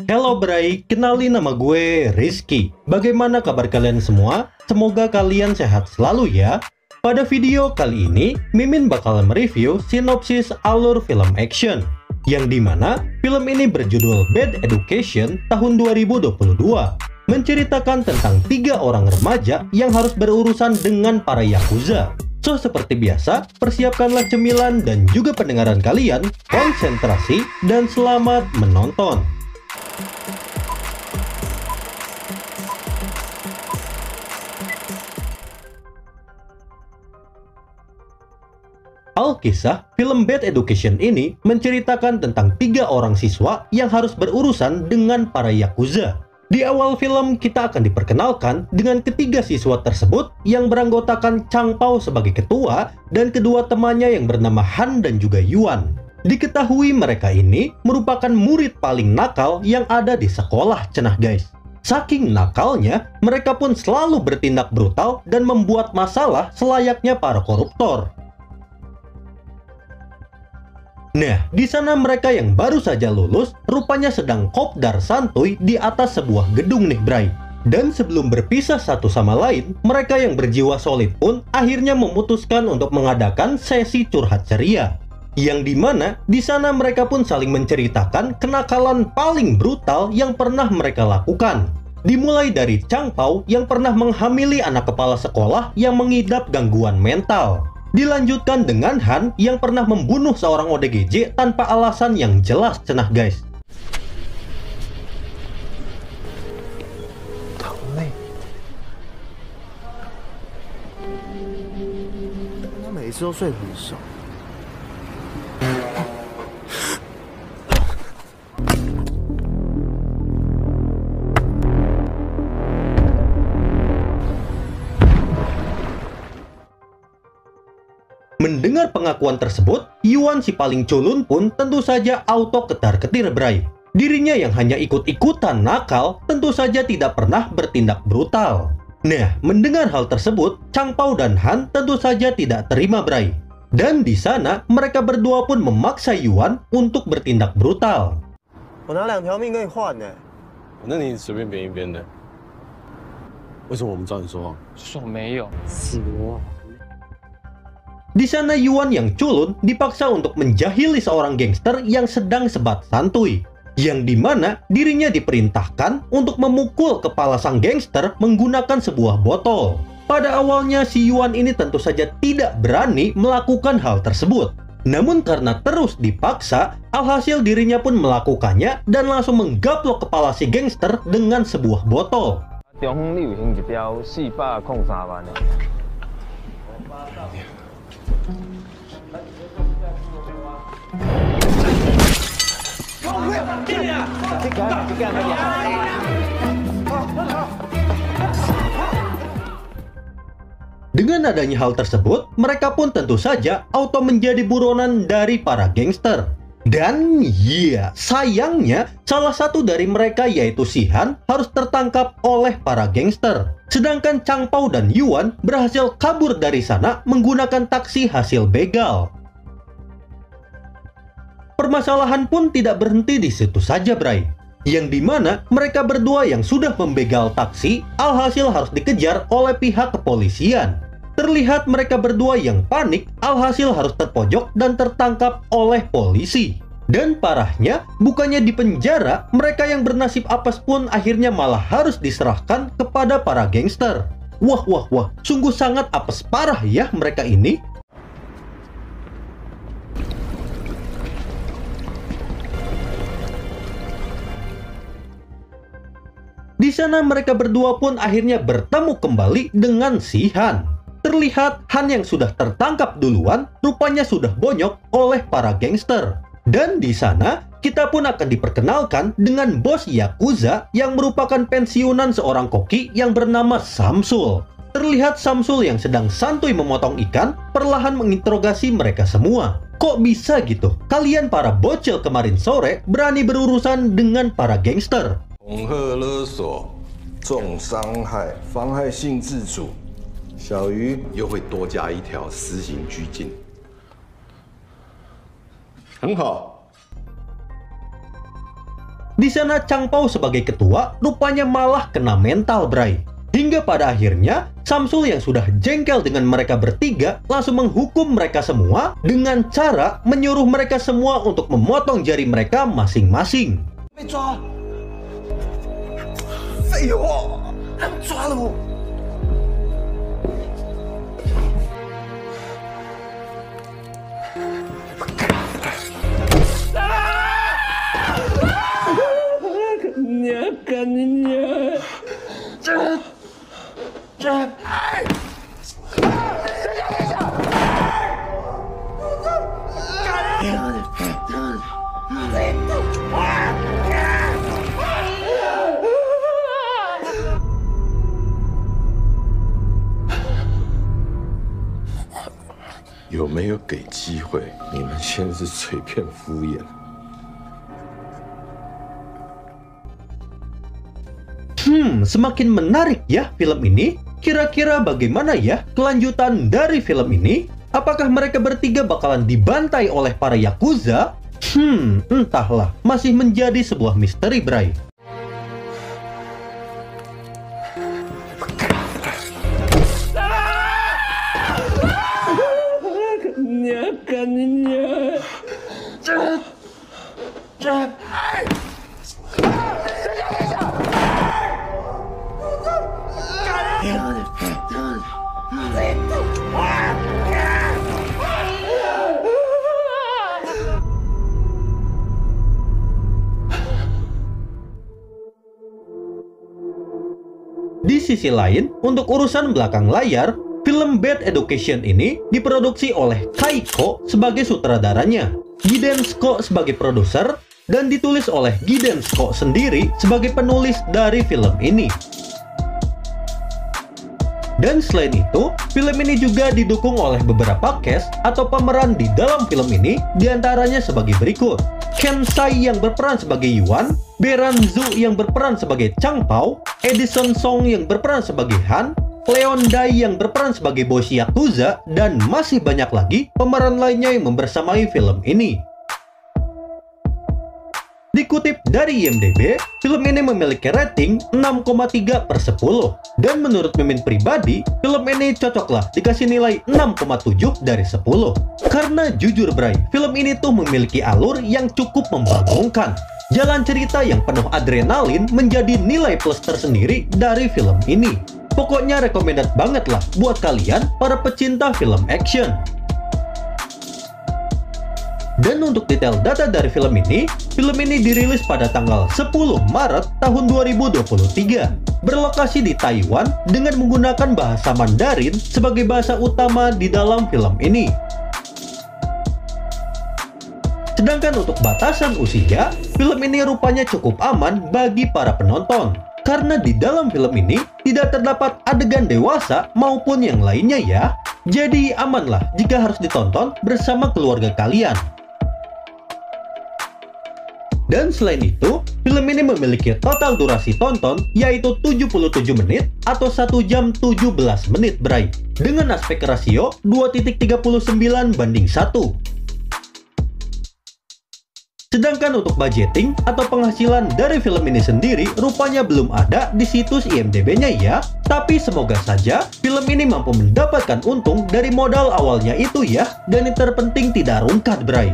Halo Bray, kenalin nama gue Rizky. Bagaimana kabar kalian semua? Semoga kalian sehat selalu ya. Pada video kali ini, Mimin bakal mereview sinopsis alur film action, yang dimana film ini berjudul Bad Education tahun 2022, menceritakan tentang 3 orang remaja yang harus berurusan dengan para Yakuza. So, seperti biasa, persiapkanlah cemilan dan juga pendengaran kalian, konsentrasi, dan selamat menonton. Alkisah, film Bad Education ini menceritakan tentang 3 orang siswa yang harus berurusan dengan para Yakuza. Di awal film, kita akan diperkenalkan dengan ketiga siswa tersebut yang beranggotakan Chang Pao sebagai ketua dan kedua temannya yang bernama Han dan juga Yuan. Diketahui mereka ini merupakan murid paling nakal yang ada di sekolah, cenah guys. Saking nakalnya, mereka pun selalu bertindak brutal dan membuat masalah selayaknya para koruptor. Nah, di sana mereka yang baru saja lulus, rupanya sedang kopdar santuy di atas sebuah gedung nih Bray. Dan sebelum berpisah satu sama lain, mereka yang berjiwa solid pun akhirnya memutuskan untuk mengadakan sesi curhat ceria. Yang dimana di sana mereka pun saling menceritakan kenakalan paling brutal yang pernah mereka lakukan. Dimulai dari Chang Pao yang pernah menghamili anak kepala sekolah yang mengidap gangguan mental. Dilanjutkan dengan Han yang pernah membunuh seorang ODGJ tanpa alasan yang jelas, cenah guys. Mendengar pengakuan tersebut, Yuan si paling culun pun tentu saja auto ketar-ketir Bray. Dirinya yang hanya ikut-ikutan nakal tentu saja tidak pernah bertindak brutal. Nah, mendengar hal tersebut, Chang Pao dan Han tentu saja tidak terima Bray. Dan di sana, mereka berdua pun memaksa Yuan untuk bertindak brutal. Di sana Yuan yang culun dipaksa untuk menjahili seorang gangster yang sedang sebat santuy. Yang dimana dirinya diperintahkan untuk memukul kepala sang gangster menggunakan sebuah botol. Pada awalnya si Yuan ini tentu saja tidak berani melakukan hal tersebut. Namun karena terus dipaksa, alhasil dirinya pun melakukannya dan langsung menggaplok kepala si gangster dengan sebuah botol. Dengan adanya hal tersebut, mereka pun tentu saja auto menjadi buronan dari para gangster. Dan iya, sayangnya salah satu dari mereka yaitu si Han harus tertangkap oleh para gangster. Sedangkan Chang Pao dan Yuan berhasil kabur dari sana menggunakan taksi hasil begal. Permasalahan pun tidak berhenti di situ saja Bray. Yang dimana mereka berdua yang sudah membegal taksi, alhasil harus dikejar oleh pihak kepolisian. Terlihat mereka berdua yang panik, alhasil harus terpojok dan tertangkap oleh polisi. Dan parahnya, bukannya dipenjara, mereka yang bernasib apes pun akhirnya malah harus diserahkan kepada para gangster. Wah, sungguh sangat apes parah ya mereka ini. Di sana mereka berdua pun akhirnya bertemu kembali dengan si Han. terlihat Han yang sudah tertangkap duluan rupanya sudah bonyok oleh para gangster. Dan di sana kita pun akan diperkenalkan dengan bos Yakuza yang merupakan pensiunan seorang koki yang bernama Samsul. Terlihat Samsul yang sedang santuy memotong ikan perlahan menginterogasi mereka semua. Kok bisa gitu? Kalian para bocil kemarin sore berani berurusan dengan para gangster. 恐吓勒索、重伤害、妨害性自主，小鱼又会多加一条私刑拘禁，很好。 Di sana Chang Pao sebagai ketua rupanya malah kena mental, bray. Hingga pada akhirnya Samsul yang sudah jengkel dengan mereka bertiga langsung menghukum mereka semua dengan cara menyuruh mereka semua untuk memotong jari mereka masing-masing. 被抓！废话，他们抓了我。有没有给机会？你们先是嘴骗敷衍。 Semakin menarik ya film ini. Kira-kira bagaimana ya kelanjutan dari film ini? Apakah mereka bertiga bakalan dibantai oleh para Yakuza? Entahlah, masih menjadi sebuah misteri, bray. Di sisi lain, untuk urusan belakang layar, film Bad Education ini diproduksi oleh Kaiko sebagai sutradaranya, Gidensko sebagai produser, dan ditulis oleh Gidensko sendiri sebagai penulis dari film ini. Dan selain itu, film ini juga didukung oleh beberapa cast atau pemeran di dalam film ini, diantaranya sebagai berikut. Ken Sai yang berperan sebagai Yuan, Beran Zhu yang berperan sebagai Chang Pao, Edison Song yang berperan sebagai Han, Leon Dai yang berperan sebagai bos Yakuza, dan masih banyak lagi pemeran lainnya yang membersamai film ini. Dikutip dari IMDb, film ini memiliki rating 6,3/10. Dan menurut Mimin pribadi, film ini cocoklah dikasih nilai 6,7 dari 10. Karena jujur bray, film ini tuh memiliki alur yang cukup membagongkan. Jalan cerita yang penuh adrenalin menjadi nilai plus tersendiri dari film ini. Pokoknya recommended banget lah buat kalian para pecinta film action. Dan untuk detail data dari film ini dirilis pada tanggal 10 Maret tahun 2023. Berlokasi di Taiwan dengan menggunakan bahasa Mandarin sebagai bahasa utama di dalam film ini. Sedangkan untuk batasan usia, film ini rupanya cukup aman bagi para penonton. Karena di dalam film ini tidak terdapat adegan dewasa maupun yang lainnya ya. Jadi amanlah jika harus ditonton bersama keluarga kalian. Dan selain itu, film ini memiliki total durasi tonton yaitu 77 menit atau 1 jam 17 menit bray. Dengan aspek rasio 2.39:1. Sedangkan untuk budgeting atau penghasilan dari film ini sendiri rupanya belum ada di situs IMDb-nya ya. Tapi semoga saja film ini mampu mendapatkan untung dari modal awalnya itu ya. Dan yang terpenting tidak rungkat bray.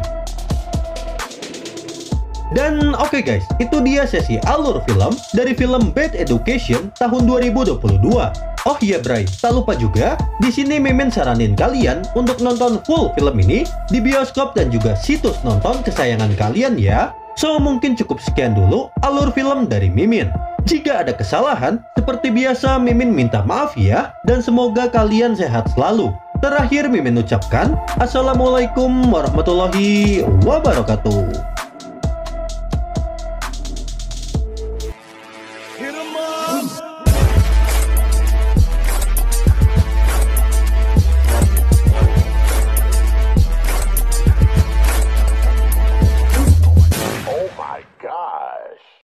Dan oke guys, itu dia sesi alur film dari film Bad Education tahun 2022. Oh iya bray, tak lupa juga di sini Mimin saranin kalian untuk nonton full film ini di bioskop dan juga situs nonton kesayangan kalian ya. So mungkin cukup sekian dulu alur film dari Mimin. Jika ada kesalahan, seperti biasa Mimin minta maaf ya, dan semoga kalian sehat selalu. Terakhir Mimin ucapkan, Assalamualaikum warahmatullahi wabarakatuh.